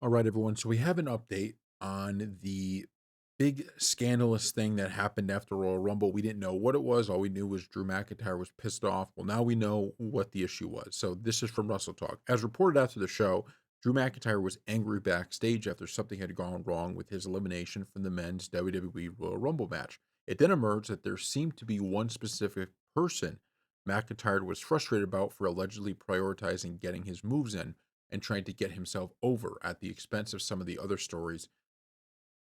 All right, everyone. So we have an update on the big scandalous thing that happened after Royal Rumble. We didn't know what it was. All we knew was Drew McIntyre was pissed off. Well, now we know what the issue was. So this is from Russell Talk. As reported after the show, Drew McIntyre was angry backstage after something had gone wrong with his elimination from the men's WWE Royal Rumble match. It then emerged that there seemed to be one specific person McIntyre was frustrated about for allegedly prioritizing getting his moves in and trying to get himself over at the expense of some of the other stories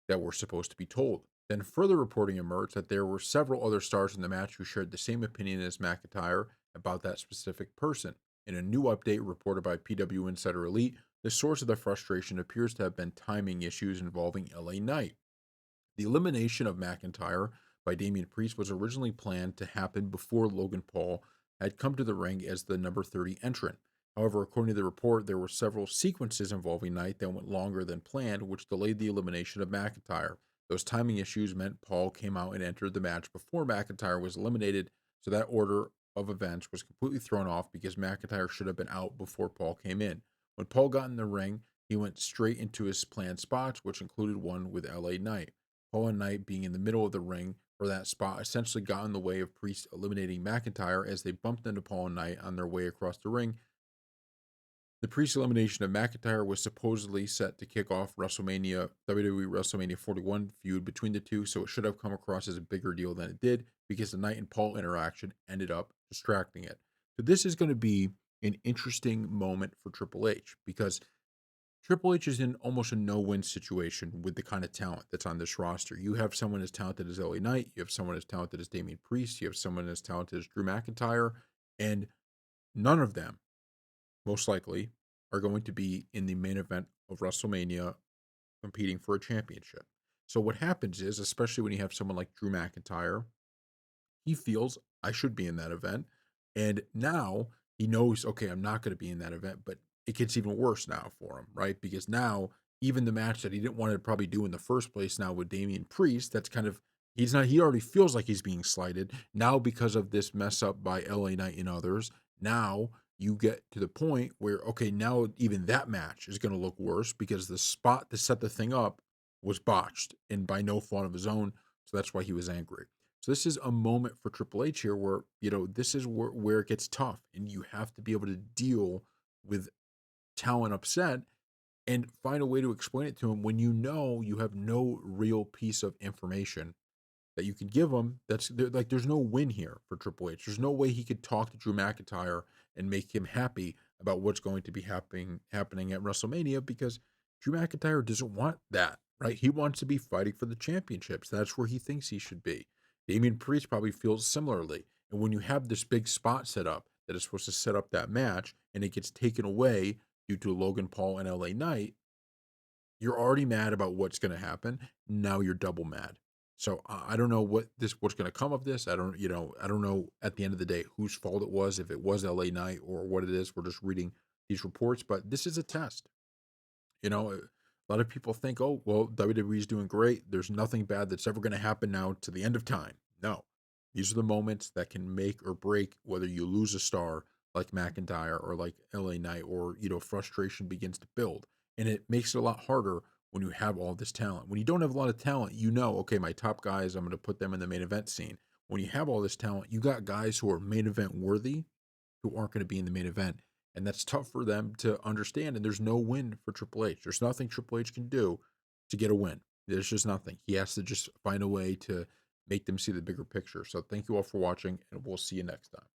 that were supposed to be told. Then further reporting emerged that there were several other stars in the match who shared the same opinion as McIntyre about that specific person. In a new update reported by PW Insider Elite, the source of the frustration appears to have been timing issues involving LA Knight. The elimination of McIntyre by Damian Priest was originally planned to happen before Logan Paul had come to the ring as the number 30 entrant. However, according to the report, there were several sequences involving Knight that went longer than planned, which delayed the elimination of McIntyre. Those timing issues meant Paul came out and entered the match before McIntyre was eliminated, so that order of events was completely thrown off because McIntyre should have been out before Paul came in. When Paul got in the ring, he went straight into his planned spots, which included one with LA Knight. Paul and Knight being in the middle of the ring for that spot essentially got in the way of Priest eliminating McIntyre as they bumped into Paul and Knight on their way across the ring. The Priest elimination of McIntyre was supposedly set to kick off WWE WrestleMania 41 feud between the two, so it should have come across as a bigger deal than it did because the Knight and Paul interaction ended up distracting it. So this is going to be an interesting moment for Triple H because Triple H is in almost a no-win situation with the kind of talent that's on this roster. You have someone as talented as LA Knight, you have someone as talented as Damian Priest, you have someone as talented as Drew McIntyre, and none of them, most likely, are going to be in the main event of WrestleMania competing for a championship. So what happens is, especially when you have someone like Drew McIntyre, he feels I should be in that event. And now he knows, okay, I'm not going to be in that event, but it gets even worse now for him, right? Because now even the match that he didn't want to probably do in the first place now with Damian Priest, that's kind of he already feels like he's being slighted. Now because of this mess up by LA Knight and others, now you get to the point where okay, now even that match is going to look worse because the spot to set the thing up was botched and by no fault of his own. So that's why he was angry. So this is a moment for Triple H here where, this is where it gets tough and you have to be able to deal with talent upset and find a way to explain it to him when you know you have no real piece of information that you could give him. Like there's no win here for Triple H. There's no way he could talk to Drew McIntyre and make him happy about what's going to be happening at WrestleMania because Drew McIntyre doesn't want that, right? He wants to be fighting for the championships. That's where he thinks he should be. Damian Priest probably feels similarly. And when you have this big spot set up that is supposed to set up that match and it gets taken away due to Logan Paul and LA Knight, you're already mad about what's going to happen. Now you're double mad. So I don't know what's going to come of this. I don't know at the end of the day whose fault it was, if it was LA Knight or what it is. We're just reading these reports, but this is a test. A lot of people think, oh, well, WWE is doing great. There's nothing bad that's ever going to happen now to the end of time. No, these are the moments that can make or break whether you lose a star like McIntyre or like LA Knight, or frustration begins to build, and it makes it a lot harder when you have all this talent. When you don't have a lot of talent, okay, my top guys, I'm going to put them in the main event scene. When you have all this talent, you got guys who are main event worthy who aren't going to be in the main event. And that's tough for them to understand. And there's no win for Triple H. There's nothing Triple H can do to get a win. There's just nothing. He has to just find a way to make them see the bigger picture. So thank you all for watching, and we'll see you next time.